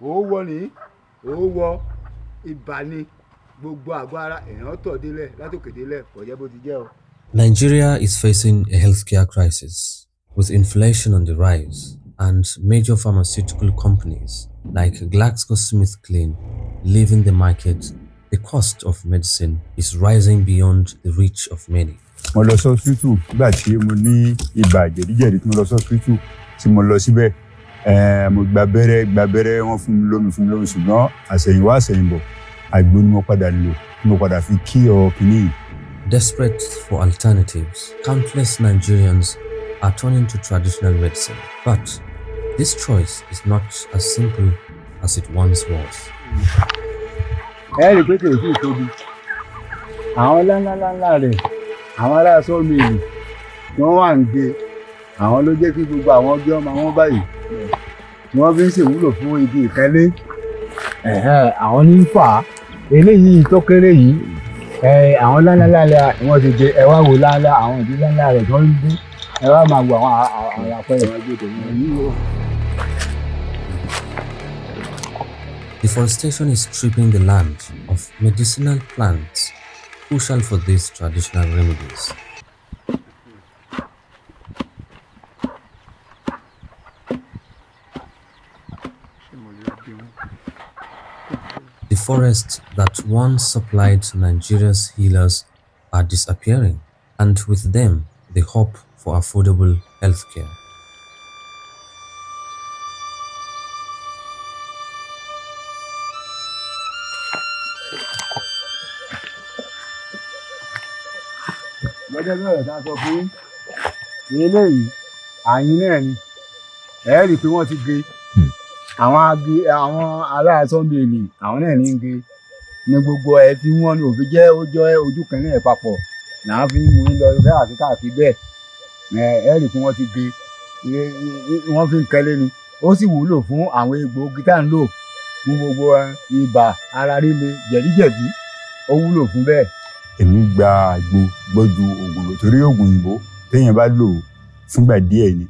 wọ ní ó wọ ibà ni gbogbo àgọ́ ara èèyàn tọ̀ délẹ̀ látòkè délẹ̀ kò jẹ́ bó ti jẹ́ o. Nigeria is facing a healthcare crisis with inflation on the rise and major pharmaceutical companies like GlaxoSmithKline leaving the market. The cost of medicine is rising beyond the reach of many. Mo lọ sí hospital nígbà tí mo ní ibà jẹ̀díjẹ̀dí tí mo lọ sí hospital tí mo lọ síbẹ̀ mo gba abẹ́rẹ́ wọ́n fún mi lómi ṣùgbọ́n àṣẹ̀yìnwá àṣẹ̀yìnbọ̀ àgbo ni mo padà lò mo padà fi kí ọ kìíní. Desperate for alternatives, countless Nigerians are turning to traditional medicine. But this choice is not as simple as it once was. Ẹ rí pé kìí sí ìtóbi àwọn ńláńlá rẹ̀ àwọn ará sọ́ọ̀mìlì wọ́n wà ń gbé àwọn ló jẹ́ kí gbogbo àwọn ọjọ́ ọmọ wọn báyìí tí wọ́n fi ń ṣèwúlò fún igi ìkẹ́lé àwọn ní fà á eléyìí tó kéré yìí àwọn ńláńlá rẹ̀ wọ́n ti jẹ ẹ wá wò láńlá àwọn ìdí ńláńlá rẹ̀ tó ń gbé ẹ wá máa wo àwọn àpẹẹrẹ wọn gbé tòun yìí o. Deforestation is stripping the land of medicinal plants crucial for these traditional remedies. The forests that once supplied Nigeria's healers are disappearing, and with them, the hope for affordable healthcare. Gẹ́gẹ́ bí ọ̀rọ̀ tá a sọ fún eléyìí àyín náà ni ẹ rí i pé wọ́n ti gé àwọn ará sọ́ọ̀mìlì àwọn náà ní gé ní gbogbo ẹ tí wọ́n ní òfin jẹ́ ó jọ ojú kan náà papọ̀ làwọn fi ń mú un lọ bẹ́ẹ̀ àti káàkiri bẹ́ẹ̀ ẹ rí i pé wọ́n ti gé wọ́n fi ń kẹ́lé ni ó sì wúlò fún àwọn egbòogi tá à ń lò fún gbogbo ibà ara líle jẹ̀díjẹ̀dí ó wúlò fún bẹ́ẹ̀. Èmi gba àgbo gbọ́jú oògùn lò torí oògùn òyìnbó téèyàn bá lò fúngbà díẹ̀ ni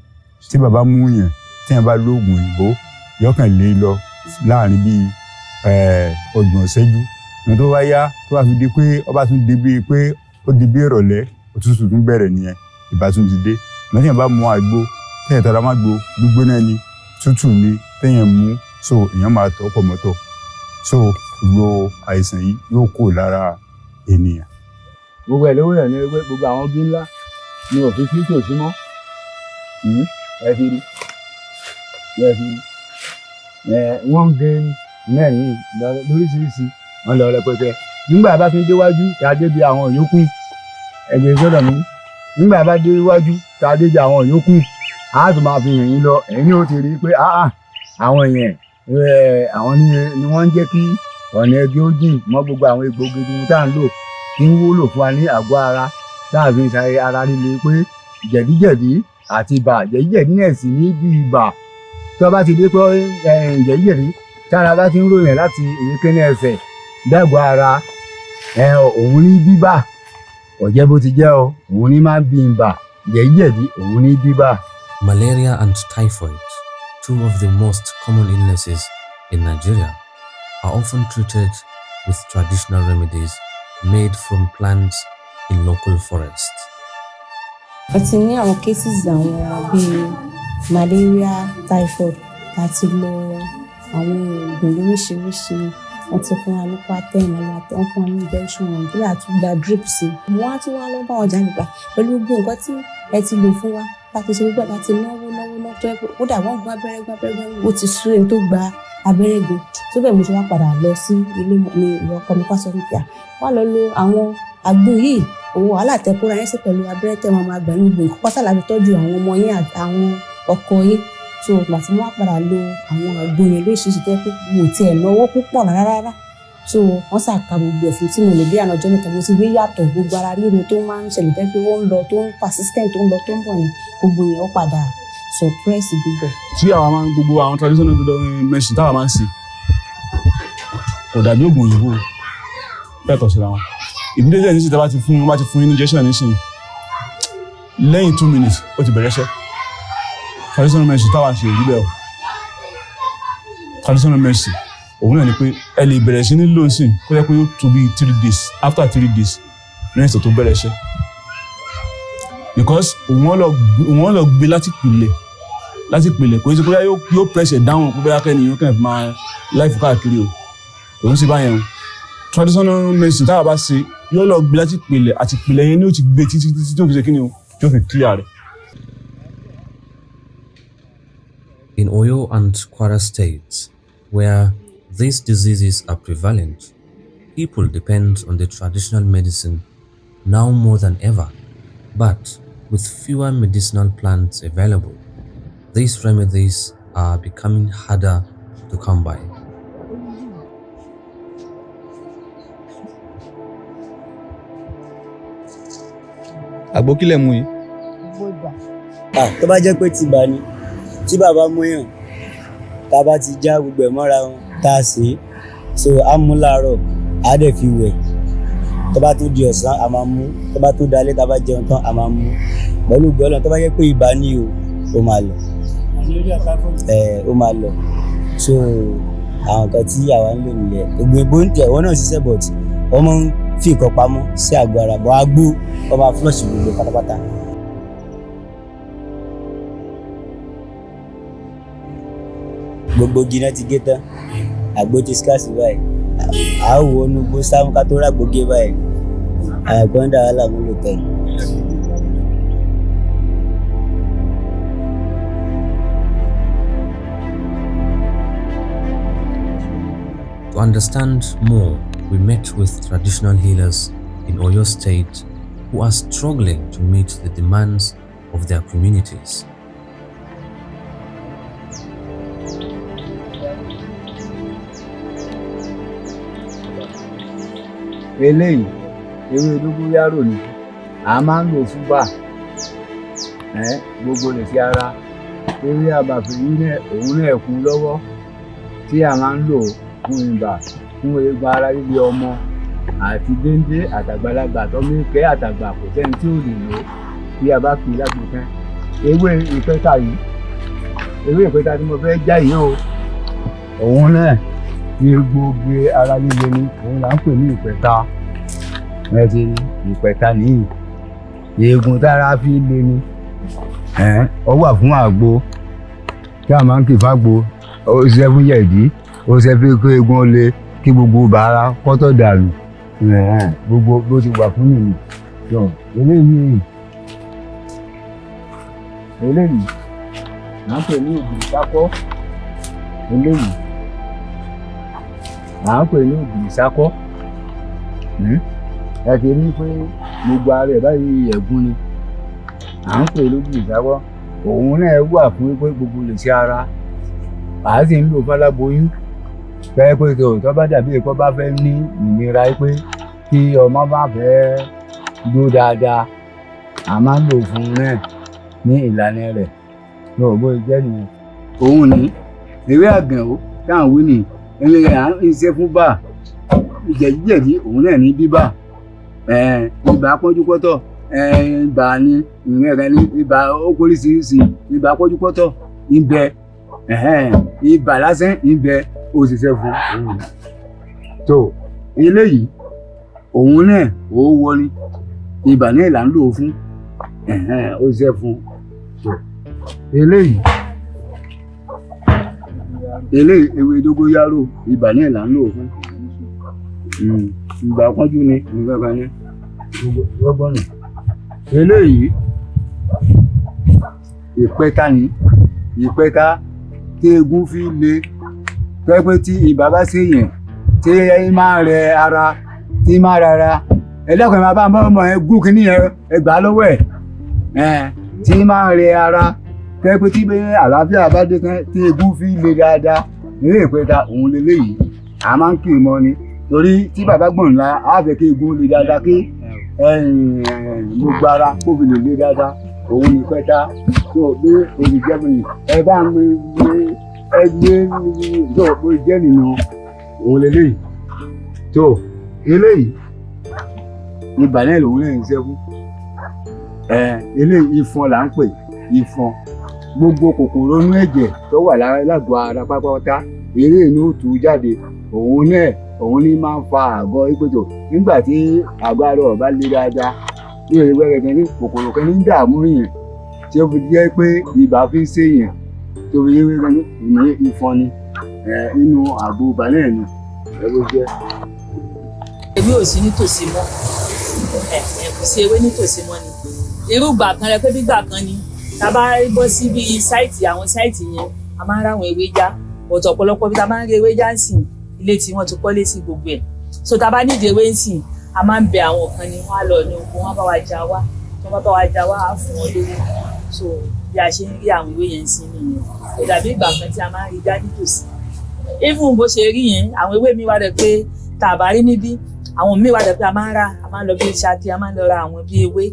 tí bàbá mú yàn téèyàn bá lo oògùn òyìnbó yọkàn lé lọ láàrin bíi ọgbọ̀n ìṣẹ́jú ní tó bá yá tó bá fi di pé ọba tún di bíi pé ó di bí ìrọ̀lẹ́ òtútù tún bẹ̀rẹ̀ nìyẹn ìbá tún ti dé téèyàn bá mu àgbo téèyàn tara má gbo gbígbóná ni tútù ni téèyàn mú so èèyàn máa tọ́ pọ̀ mọ́tọ̀ so gbogbo àìsàn yìí yóò kó lára ènìyàn. Gbogbo ẹ̀ lówó rẹ̀ ní ewé gbogbo àwọn bí ńlá ni òfin fi tòsí mọ́ ẹ fi rí wọ́n ń gé mẹ́rin lóríṣiríṣi wọ́n lọ rẹpẹtẹ nígbà bá tún déwájú tá a débi àwọn yòókù ẹgbẹ́ sọ́dọ̀ mi nígbà bá déwájú tá a débi àwọn yòókù a tún máa fi hàn yín lọ ẹ̀yin ni ó ti rí i pé àwọn yẹn àwọn ni wọ́n ń jẹ́ kí ọ̀nà ẹgbẹ́ ó jìn mọ́ gbogbo àwọn egbòogi tí tá à ń lò kí ń wúlò fún wa ní àgọ́ ara tá a fi ń ṣe ara líle pé jẹ̀díjẹ̀dí àti ibà jẹ̀díjẹ̀dí náà sì ní bí ibà tó bá ti dé pé jẹ̀díjẹ̀dí tára bá ti ń ròyìn láti èékánná ẹsẹ̀ dàgbọ́ ara òun ní bíbà ọ̀jẹ́ bó ti jẹ́ o òun ní máa ń bí ibà jẹ̀díjẹ̀dí òun ní bíbà. Malaria and typhoid, two of the most common illnesses in Nigeria, are often treated with traditional remedies made from plants in local forests. A ti ní àwọn cases àwọn bíi malaria, typhoid àti lo àwọn oògùn lóríṣiríṣi wọ́n ti fún wa ní pattern wọ́n fún wa ní injection wọn bí àtúgbà drip sí. Wọ́n á tún wá lọ́ bá wọn jáde gbà pẹ̀lú gbogbo nǹkan tí ẹ ti lò fún wa láti ṣe gbogbo láti náwó tó ẹ pé ó dà wọ́n gba abẹ́rẹ́ ó ti sú ẹni tó gba abẹ́rẹ́ gan tó bẹ́ẹ̀ mo ṣe wá padà lọ sí ilé ní ìwọ ọkọ mi pásọ wípé wà lọ lo àwọn àgbo yìí owó wàhálà tẹkúra yẹn sí pẹ̀lú abẹ́rẹ́ tẹ́ wọn máa gbà ní gbogbo nǹkan pátá láti tọ́jú àwọn ọmọ yín àti àwọn ọkọ yín so ìgbà tí wọ́n á padà lo àwọn àgbo yẹn lóṣìṣì tẹ́ pé mo tiẹ̀ náwó púpọ̀ rárá so wọ́n ṣàka gbogbo ẹ̀fún tí mo lò bí àná ọjọ́ mẹ́ta mo ti rí yàtọ̀ gbogbo ara ríro tó máa ń ṣẹlẹ̀ tẹ́ pé ó ń lọ tó ń persistent tó ń lọ tó ń bọ̀ yẹn gbogbo yẹn ó padà suppress gbogbo. tí àwa máa ń gbogbo àwọn traditional medicine táwa máa ń ṣe kò dàbí oògùn òyìnbó yàtọ̀ síra wọn ìdílé ní síta bá ti fún injection nísìnyí lẹ́yìn 2 minutes ó ti bẹ̀rẹ̀ iṣẹ́ traditional medicine táwa ṣe òjú bẹ́ẹ̀ o traditional medicine òun náà ni pé ẹ lè bẹ̀rẹ̀ sí ní lò sí kó jẹ́ pé yóò tó bí 3 days after 3 days lẹ́yìn tó bẹ̀rẹ̀ iṣẹ́ because òun lọ gbé láti pìlẹ̀ kò sí pé yóò press it down kó bẹ́ẹ̀ kẹ́ni yóò kàn máa láìfù káàkiri o òun sì báyẹn o traditional medicine táwa bá ṣe yóò lọ gbé láti pìlẹ̀ àti pìlẹ̀ yẹn ni ó ti gbé títí tó fi ṣe kí ni o tó fi clear rẹ̀. In Oyo and Kwara states, where these diseases are prevalent, people depend on the traditional medicine now more than ever. But with fewer medicinal plants available, these remedies are becoming harder to come by. Àgbo kílẹ̀ mú yìí. Tó bá jẹ́ pé ti bà ní tí bàbá mú yàn tá a bá ti já gbogbo ẹ̀ mọ́ra wọn tá a sè é so á mú láàárọ̀ á dẹ̀ fi wẹ̀ tó bá tó di ọ̀sán a máa mú tó bá tó dalẹ́ tá a bá jẹun tán a máa mú pẹ̀lú gbọ́dọ̀ tó bá jẹ́ pé ibà ní o ó máa lọ ó máa lọ so àwọn kan tí àwa ń lò nìyẹn ògùn ìbò ń tẹ̀ wọ́n náà ṣiṣẹ́ but wọ́n máa ń fi nǹkan pamọ́ sí àgọ́ ara bọ́ agbó wọ́n máa flush gbogbo pátápátá. Gbogbo gíná ti gé tán àgbo ti scarce báyìí a ó wọnú gbó sáwọn ká tó ràgbó gé báyìí àyàgbọ́n dà wàhálà mú lò tẹ̀. To understand more, we met with traditional healers in Oyo State who are struggling to meet the demands of their communities. Eléyìí ewé dógóyárò ni a máa ń lò fún bà gbogbo lè fi ara ewé àbàfẹ́yìn náà òun náà kú lọ́wọ́ tí a máa ń lò fún ibà fún eegun ara líle ọmọ àti déńdé àtàgbàlagbà tọ́míkẹ́ àtàgbà kò sẹ́ni tí ò lè lò bí a bá fi lágbo tán ewé ìpẹ́ta yìí ewé ìpẹ́ta tí mo fẹ́ já yìí o òun náà egbòogi ara líle ni òun là ń pè ní ìpẹ́ta ẹ ti ìpẹ́ta nìyí eegun tára fi le ni ó wà fún àgbo tí a máa ń kì fágbo ó ṣe fún yẹ̀dí ó ṣe fi kó eegun ó le kí gbogbo bàárà kọ́tọ̀ dànù gbogbo bó ti wà fún nìyí tó eléyìí là ń pè ní ògùn ìsákọ́ eléyìí à ń pè ní ògùn ìsákọ́ ẹ ti rí pé gbogbo ara ẹ̀ báyìí ẹ̀gún ni à ń pè lógùn ìsákọ́ òun náà wà fún pé gbogbo lè ṣe ara àá sì ń lò fáláboyún pé tó bá dàbí ẹ̀kọ́ bá fẹ́ ní ìnira pé kí ọmọ bá fẹ́ dó dáadáa a máa ń lò fún un náà ní ìlànà rẹ̀ lọ́wọ́ bó jẹ́ nìyẹn. òun ní ewé àgàn ó táwọn wí ní à ń ṣe fún bà jẹ̀díjẹ̀dí òun náà ní bíbà ibà pọ́njúpọ́tọ̀ ibà ní ìrìnrìn ní ibà oríṣiríṣi ibà pọ́njúpọ́tọ̀ ibẹ̀ ibà lásán ibẹ̀ ó ṣiṣẹ́ fún òun tó eléyìí òun náà ó wọlé ibà náà là ń lò fún ó ṣiṣẹ́ fún tó eléyìí ewé dógóyárò ibà náà là ń lò fún ibà pọ́njú ni nǹkan kan ní gbọ́gbọ́nù eléyìí ìpẹ́ta ni ìpẹ́ta tí eegun fi le pẹ́pẹ́ tí ibà bá ṣèyàn tí máa rẹ ara tí máa rara ẹ̀dàkùn ẹ̀ máa bá ọmọ ẹ̀ gún kínní ẹ̀ gbà lọ́wọ́ ẹ̀ tí máa rẹ ara pẹ́pẹ́ tí àlàáfíà bá dé tán tí eegun fi le dáadáa eré ìpẹ́ta òun leléyìí a máa ń kì í mọ́ ni torí tí bàbá gbọ̀n ńlá á fẹ́ kí eegun le dáadáa kí gbogbo ara kó fi lè le dáadáa òun ní pẹ́ta tó gbé olùjẹ́bìnrin ẹ bá ń gbé ẹgbẹ́ tó bó jẹ́ nínú òun leléyìí tó eléyìí ibà náà lòun lè ń ṣe fún eléyìí ìfọn là ń pè ìfọn gbogbo kòkòrò inú ẹ̀jẹ̀ tó wà lágọ̀ọ́ ara pátápátá eré inú tú jáde òun náà òun ní máa ń fa àgọ́ ìpètò nígbà tí àgọ́ ara ọ̀bá lé dáadáa ní òye wẹ́rẹ́ kan ní kòkòrò kan ní dààmú yẹn tí ó fi jẹ́ pé ibà fi ń ṣèyàn tó fi yé wẹ́rẹ́ ní ìní ìfọn ni nínú àgbo ibà náà ni ló jẹ́. ewé ò sí nítòsí mọ́ kò sí ewé nítòsí mọ́ ni irú ìgbà kan rẹ pé gbígbà kan ni tá a bá bọ́ sí bí sáìtì àwọn sáìtì yẹn a máa ń ráwọn ewé já ọ̀tọ̀ ọ̀pọ̀lọpọ̀ bí ta máa ń rí ewé já ń sìn ilé tí wọ́n ti kọ́lé sí gbogbo ẹ̀ so tá a bá nídìí ewé ń sìn a máa ń bẹ àwọn kan ni wọ́n á lọ ní oko wọ́n bá wa já wá tí wọ́n bá wa já wá á fún wọn lówó so bí a ṣe ń rí àwọn ewé yẹn sí nìyẹn kò dàbí ìgbà kan tí a máa ń rí já nítòsí even bó ṣe rí yẹn àwọn ewé mi wá dẹ̀ pé tá a bá rí níbí àwọn míì wá dẹ̀ pé a máa ń lọ bí Ṣakí a máa ń lọ ra àwọn bí ewé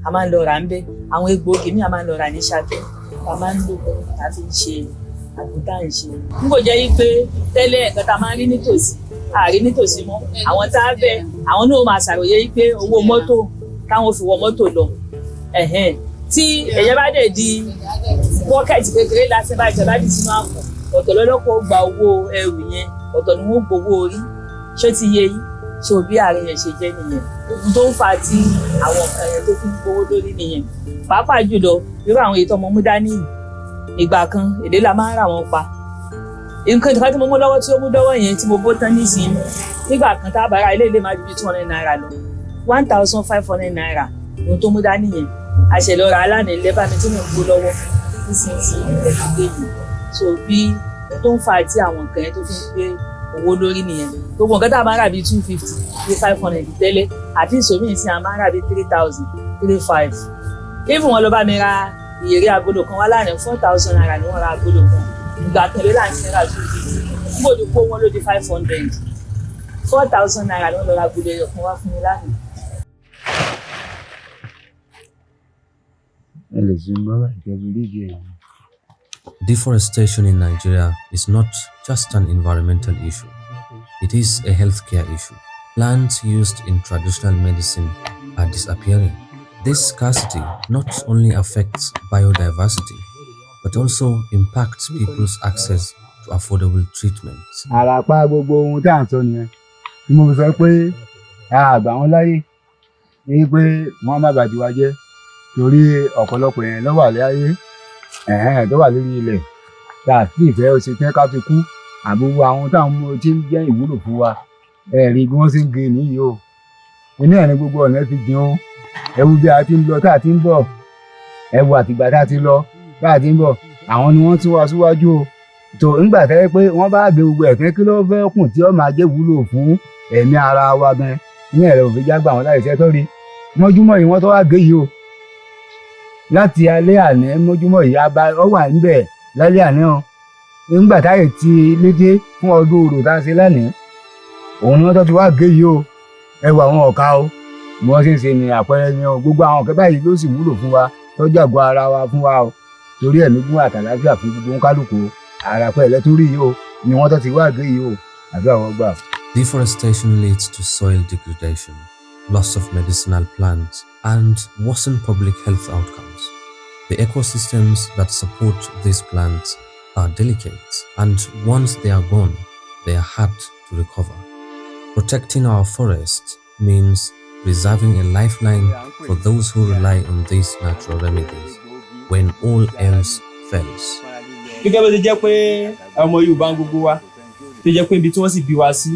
a máa ń lọ rà ń bẹ àwọn egbòogi míì a máa ń lọ rà ní Ṣakí a máa ń lò láti ṣe àgùntà ń ṣe. n kò jẹ́ yí pé tẹ́lẹ̀ ẹ̀kan tá a máa ń rí nítòsí àárín nítòsí mọ́ àwọn tá a bẹ àwọn náà máa ṣàròyé yí pé owó mọ́tò táwọn fi wọ mọ́tò lọ tí ẹ̀yẹ́ bá dẹ̀ di bọ́kẹ̀tì kékeré láti bá ìjọba dì sínú àpò ọ̀tọ̀ lọ́lọ́pọ̀ gba owó ẹrù yẹn ọ̀tọ̀ ni wọ́n gbowó orí ṣó ti yé yín ṣó bí àárín yẹn ṣe jẹ́ nìyẹn ohun tó ń fa tí àwọn nǹkan yẹn tó fi ń gbowó lórí nìyẹn pàápàá jùlọ irú àwọn ètò ọmọ mú dání ìgbà kan èdè la máa ń rà wọn pa nǹkan ìtàn tí mo mú lọ́wọ́ tí ó mú dọ́wọ́ yẹn tí mo bó tán nísìnyí nígbà kan tá a bára ilé máa ju bí 200 naira lọ 1,500 naira ohun tó mú dání yẹn àṣẹlọ́ra aláàánú ilé bá mi tí mo ń gbó lọ́wọ́ nísinsìnyí ẹ̀dùn yìí so bí tó ń fa àti àwọn nǹkan yẹn tó fi ń gbé owó lórí nìyẹn gbogbo nǹkan tá a máa ń rà bíi 250 bíi 500 tẹ́lẹ̀ àti ìsòmí ìsìn a máa ń rà bíi 3,000 3,500 even wọn lọ bá mi ra ìyèrè agolo kan wá láàrin 4,000 naira ni wọ́n ra agolo kan ìgbà kẹlẹ́ láti náírà 250 gbòdì kó wọn ló di 500 4,000 naira ni wọ́n lọ ra agolo ẹyọ kan wá fún mi lánàá. Deforestation in Nigeria is not just an environmental issue, it is a healthcare issue. Plants used in traditional medicine are disappearing. This scarcity not only affects biodiversity, but also impacts people's access to affordable treatments. Àràpá gbogbo ohun tí à ń sọ nìyẹn tí mo sọ pé àgbà wọn láyé ní pé wọ́n má bàjẹ́ wa jẹ́ torí ọ̀pọ̀lọpọ̀ yẹn ló wà láyé tó wà lórí ilẹ̀ tá a sì fẹ́ ó ṣe tẹ́ ká fi kú àbúrò àwọn táwọn mú tí ń jẹ́ ìwúlò fún wa ẹ̀rí bí wọ́n ṣe ń gé nìyí o inú ẹ̀ ní gbogbo ọ̀nà fi dín o ẹ̀wù bí a ti ń lọ tá a ti ń bọ̀ ẹ̀wù àtìgbà tá a ti lọ tá a ti ń bọ̀ àwọn ni wọ́n tún wá síwájú o tó ńgbà tẹ́ pé wọ́n bá gbé gbogbo ẹ̀kẹ́ kí ló fẹ́ kùn tí ó máa jẹ́ wúlò fún ẹ̀mí ara wa gan ní ẹ̀rọ òfin jágbà wọn láì ṣẹ́ tó rí mọ́júmọ́ yìí wọ́n tó wá gé yìí o láti alẹ́ àná mọ́júmọ́ yìí abá ọ wà níbẹ̀ lálẹ́ àná o nígbà táyè ti lédè fún ọdún orò tá a ṣe lánàá òun ni wọ́n tó ti wá gé yìí o ẹwà àwọn ọ̀ka o bí wọ́n ṣe ń ṣe ní àpẹẹrẹ ni o gbogbo àwọn ọ̀kẹ́ báyìí ló sì wúlò fún wa tọ́jú àgọ́ ara wa fún wa o torí ẹ̀mí gún àtàláfíà fún gbogbo kálukú ara pẹ̀lẹ́ tó rí yìí o ni wọ́n tó ti wá gé yìí o àbí àwọn gbà. Deforestation leads to soil degradation, loss of medicinal plants, and worsened public health outcomes. The ecosystems that support these plants are delicate, and once they are gone, they are hard to recover. Protecting our forests means preserving a lifeline for those who rely on these natural remedies when all else fails. Gẹ́gẹ́ bó ti jẹ́ pé ọmọ Yorùbá gbogbo wa tó jẹ́ pé ibi tí wọ́n sì bí wa sí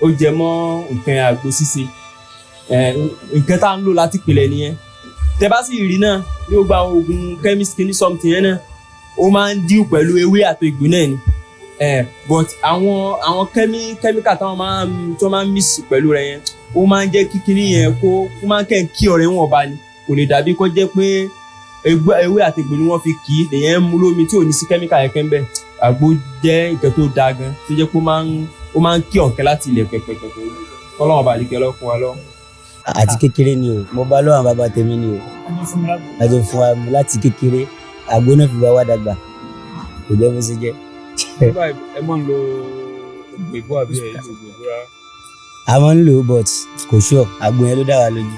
ó jẹ mọ́ nǹkan àgbo ṣíṣe nǹkan tá à ń lò láti pìlẹ̀ nìyẹn tẹ bá sì rí náà ní ó gba oògùn chemist kìíní something yẹn náà ó máa ń díù pẹ̀lú ewé àti egbò náà ni but àwọn chemical táwọn máa ń mix pẹ̀lú rẹ̀ yẹn ó máa ń jẹ́ kí kíní yẹn kó máa ń kẹ́ kí ọ̀rẹ́ wọn bá ní kò lè dàbí kó jẹ́ pé ewé àti egbò ni wọ́n fi kì í lèyẹn mú lómi tí ò ní sí chemical yẹn kẹ́ńbẹ́ àgbo jẹ́ nǹkan tó dáa gan tó jẹ́ pé ó máa ń kí ọ̀kẹ́ láti ilẹ̀ pẹ̀pẹ̀pẹ̀ kọ́lọ́wọ́n bá àdìkẹ́ lọ́kùn wa lọ. Àti kékeré ni o mo bá lọ́wọ́ bàbá tèmi ni o àjọ fún wa láti kékeré àgbo náà fi wá dàgbà kò jẹ́ bó ṣe jẹ́. ẹ mọ̀ ń lo ìgbò àbí ẹ̀ ìlú ìgbò rárá. A máa ń lò ó but kò ṣọ́ àgbo yẹn ló dá wa lójú.